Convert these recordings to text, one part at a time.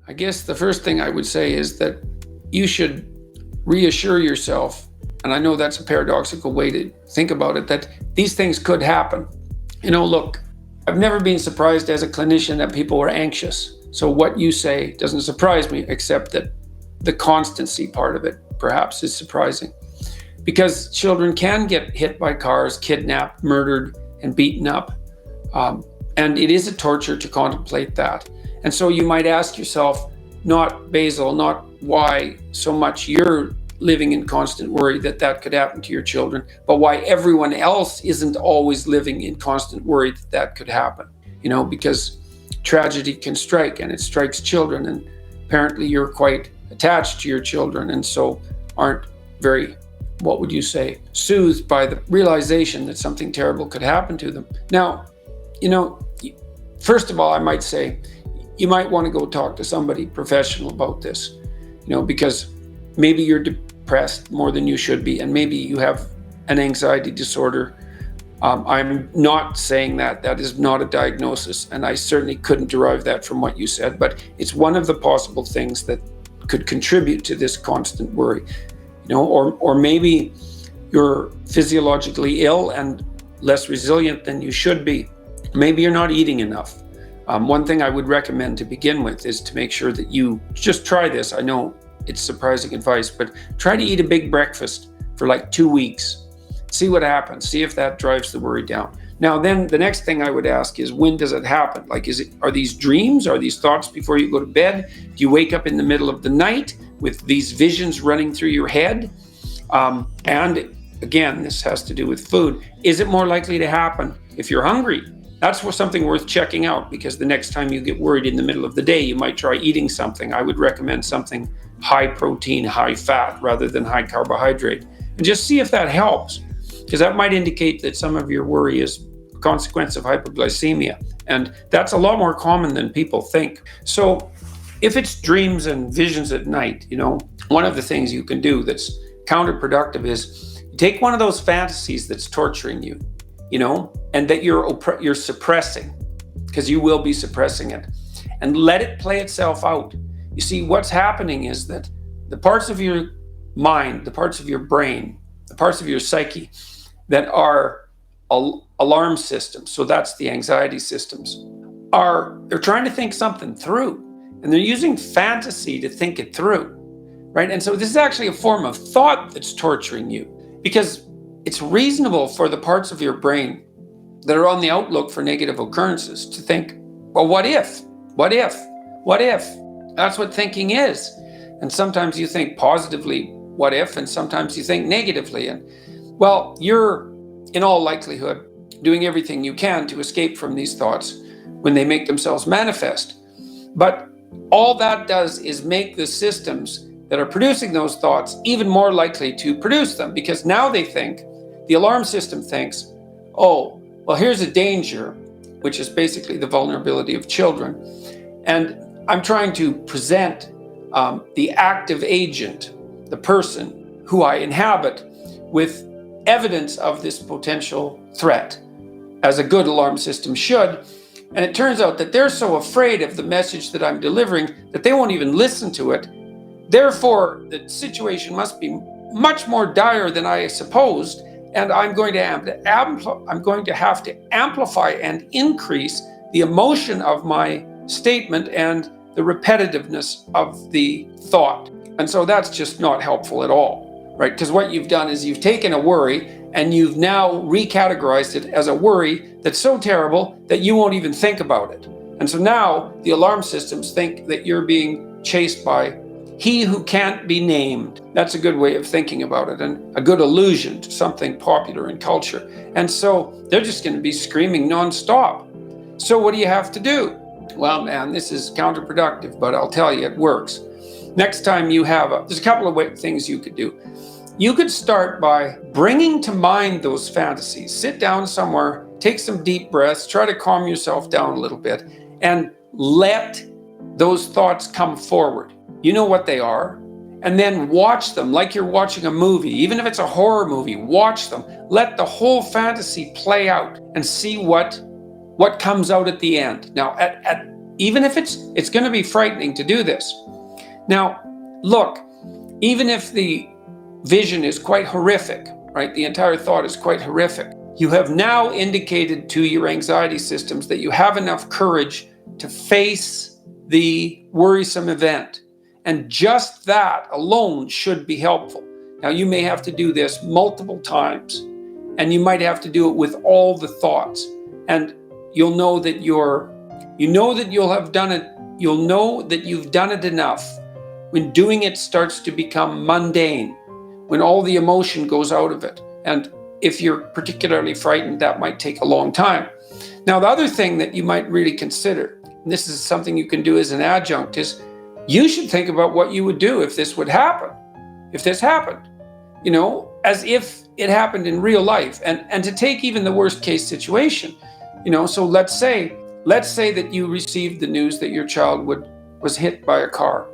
I guess the first thing I would say is that you should reassure yourself, and I know that's a paradoxical way to think about it, that these things could happen. Look, I've never been surprised as a clinician that people were anxious. So what you say doesn't surprise me, except that the constancy part of it perhaps is surprising. Because children can get hit by cars, kidnapped, murdered, and beaten up. And it is a torture to contemplate that. And so you might ask yourself, not Basil, not why so much you're living in constant worry that that could happen to your children, but why everyone else isn't always living in constant worry that that could happen. Because tragedy can strike, and it strikes children, and apparently you're quite attached to your children, and so aren't very, what would you say, soothed by the realization that something terrible could happen to them. Now, first of all, I might say you might want to go talk to somebody professional about this, because maybe you're depressed more than you should be, and maybe you have an anxiety disorder. I'm not saying that is not a diagnosis, and I certainly couldn't derive that from what you said, but it's one of the possible things that could contribute to this constant worry, or maybe you're physiologically ill and less resilient than you should be. Maybe you're not eating enough. One thing I would recommend to begin with is to make sure that you just try this. I know it's surprising advice, but try to eat a big breakfast for like 2 weeks. See what happens. See if that drives the worry down. Now, then the next thing I would ask is, when does it happen? Like, are these dreams? Are these thoughts before you go to bed? Do you wake up in the middle of the night with these visions running through your head? And again, this has to do with food. Is it more likely to happen if you're hungry? That's something worth checking out, because the next time you get worried in the middle of the day, you might try eating something. I would recommend something high protein, high fat, rather than high carbohydrate. And just see if that helps, because that might indicate that some of your worry is a consequence of hypoglycemia. And that's a lot more common than people think. So if it's dreams and visions at night, one of the things you can do that's counterproductive is take one of those fantasies that's torturing you, and that you're suppressing, because you will be suppressing it, and let it play itself out. You see, what's happening is that the parts of your mind, the parts of your brain, the parts of your psyche that are alarm systems, so that's the anxiety systems, they're trying to think something through, and they're using fantasy to think it through, right? And so this is actually a form of thought that's torturing you, because it's reasonable for the parts of your brain that are on the outlook for negative occurrences to think, well, what if? What if? What if? That's what thinking is. And sometimes you think positively, what if? And sometimes you think negatively. And well, you're in all likelihood doing everything you can to escape from these thoughts when they make themselves manifest. But all that does is make the systems that are producing those thoughts even more likely to produce them, because now the alarm system thinks, oh, well, here's a danger, which is basically the vulnerability of children. And I'm trying to present the active agent, the person who I inhabit, with evidence of this potential threat, as a good alarm system should. And it turns out that they're so afraid of the message that I'm delivering that they won't even listen to it. Therefore, the situation must be much more dire than I supposed, and I'm going to have to amplify and increase the emotion of my statement and the repetitiveness of the thought. And so that's just not helpful at all, right? Because what you've done is you've taken a worry and you've now recategorized it as a worry that's so terrible that you won't even think about it. And so now the alarm systems think that you're being chased by he who can't be named. That's a good way of thinking about it, and a good allusion to something popular in culture. And so they're just going to be screaming nonstop. So what do you have to do? Well, man, this is counterproductive, but I'll tell you, it works. Next time there's a couple of things you could do. You could start by bringing to mind those fantasies. Sit down somewhere, take some deep breaths, try to calm yourself down a little bit, and let those thoughts come forward. You know what they are. And then watch them like you're watching a movie. Even if it's a horror movie, watch them. Let the whole fantasy play out and see what comes out at the end. Now, even if it's going to be frightening to do this. Now, look, even if the vision is quite horrific, right? The entire thought is quite horrific. You have now indicated to your anxiety systems that you have enough courage to face the worrisome event. And just that alone should be helpful. Now, you may have to do this multiple times, and you might have to do it with all the thoughts. And you'll know that you'll have done it. You'll know that you've done it enough when doing it starts to become mundane, when all the emotion goes out of it. And if you're particularly frightened, that might take a long time. Now, the other thing that you might really consider, and this is something you can do as an adjunct, is you should think about what you would do if this would happen, if this happened, as if it happened in real life, and to take even the worst case situation, so let's say that you received the news that your child was hit by a car.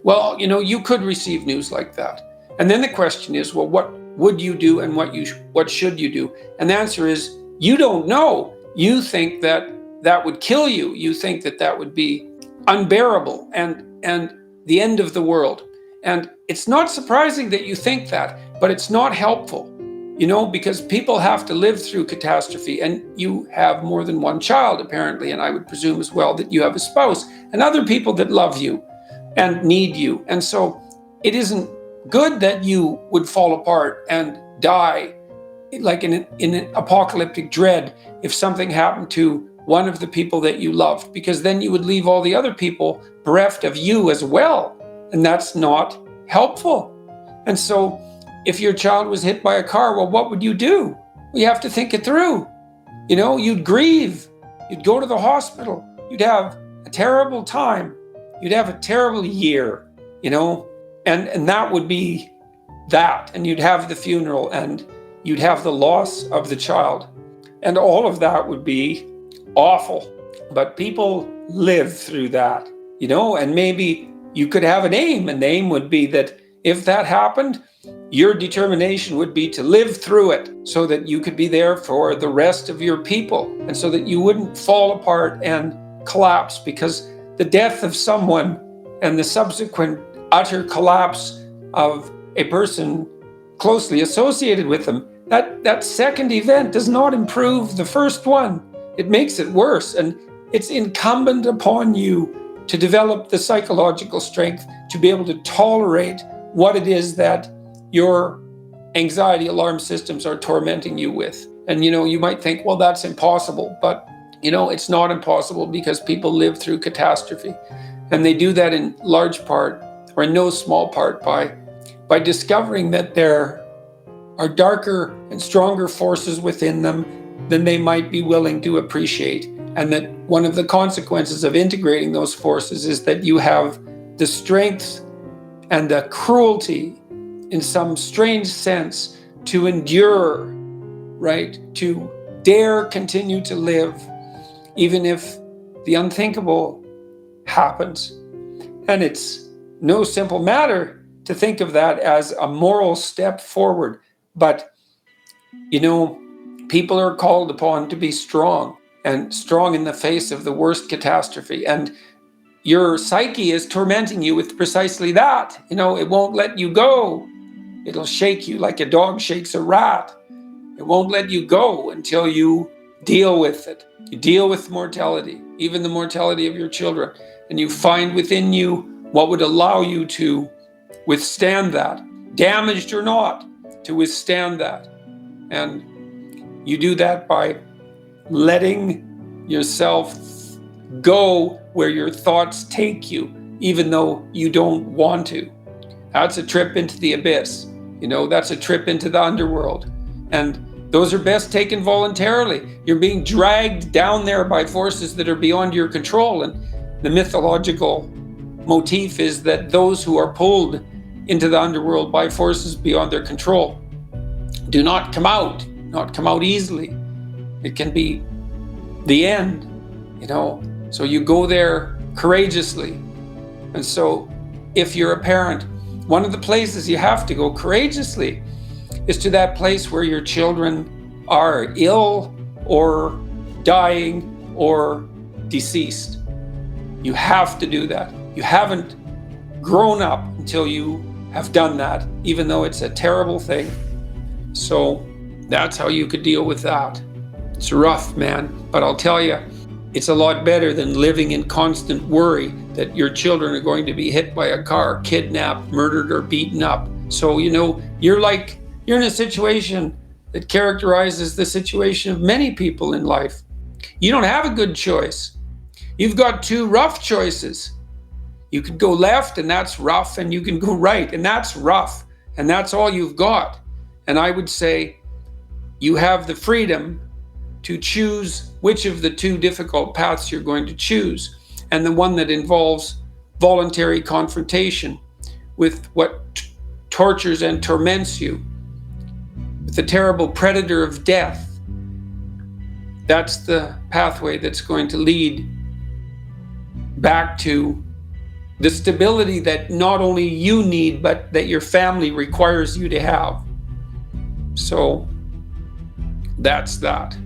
Well, you could receive news like that. And then the question is, well, what would you do and what should you do? And the answer is, you don't know. You think that would kill you. You think that would be unbearable and the end of the world. And it's not surprising that you think that, but it's not helpful, because people have to live through catastrophe, and you have more than one child, apparently, and I would presume as well that you have a spouse and other people that love you and need you. And so it isn't good that you would fall apart and die like in an apocalyptic dread if something happened to one of the people that you loved, because then you would leave all the other people bereft of you as well. And that's not helpful. And so if your child was hit by a car, well, what would you do? Well, you have to think it through. You'd grieve. You'd go to the hospital. You'd have a terrible time. You'd have a terrible year, and that would be that. And you'd have the funeral, and you'd have the loss of the child. And all of that would be awful. But people live through that, and maybe you could have an aim, and the aim would be that if that happened, your determination would be to live through it so that you could be there for the rest of your people, and so that you wouldn't fall apart and collapse, because the death of someone and the subsequent utter collapse of a person closely associated with them, that second event does not improve the first one. It makes it worse. And it's incumbent upon you to develop the psychological strength to be able to tolerate what it is that your anxiety alarm systems are tormenting you with. And, you might think, well, that's impossible. But, it's not impossible, because people live through catastrophe. And they do that in large part, or in no small part, by discovering that there are darker and stronger forces within them than they might be willing to appreciate. And that one of the consequences of integrating those forces is that you have the strength and the cruelty, in some strange sense, to endure, right? To dare continue to live, even if the unthinkable happens. And it's no simple matter to think of that as a moral step forward. But, people are called upon to be strong, and strong in the face of the worst catastrophe. And your psyche is tormenting you with precisely that. It won't let you go. It'll shake you like a dog shakes a rat. It won't let you go until you deal with it. You deal with mortality, even the mortality of your children. And you find within you what would allow you to withstand that, damaged or not, to withstand that. And you do that by letting yourself go where your thoughts take you, even though you don't want to. That's a trip into the abyss. That's a trip into the underworld. And those are best taken voluntarily. You're being dragged down there by forces that are beyond your control. And the mythological motif is that those who are pulled into the underworld by forces beyond their control do not come out easily. It can be the end, So you go there courageously. And so if you're a parent, one of the places you have to go courageously is to that place where your children are ill or dying or deceased. You have to do that. You haven't grown up until you have done that, even though it's a terrible thing. So that's how you could deal with that. It's rough, man, but I'll tell you, it's a lot better than living in constant worry that your children are going to be hit by a car, kidnapped, murdered, or beaten up. So, you're in a situation that characterizes the situation of many people in life. You don't have a good choice. You've got two rough choices. You could go left, and that's rough, and you can go right, and that's rough, and that's all you've got. And I would say you have the freedom to choose which of the two difficult paths you're going to choose, and the one that involves voluntary confrontation with what tortures and torments you, with the terrible predator of death. That's the pathway that's going to lead back to the stability that not only you need, but that your family requires you to have. So that's that.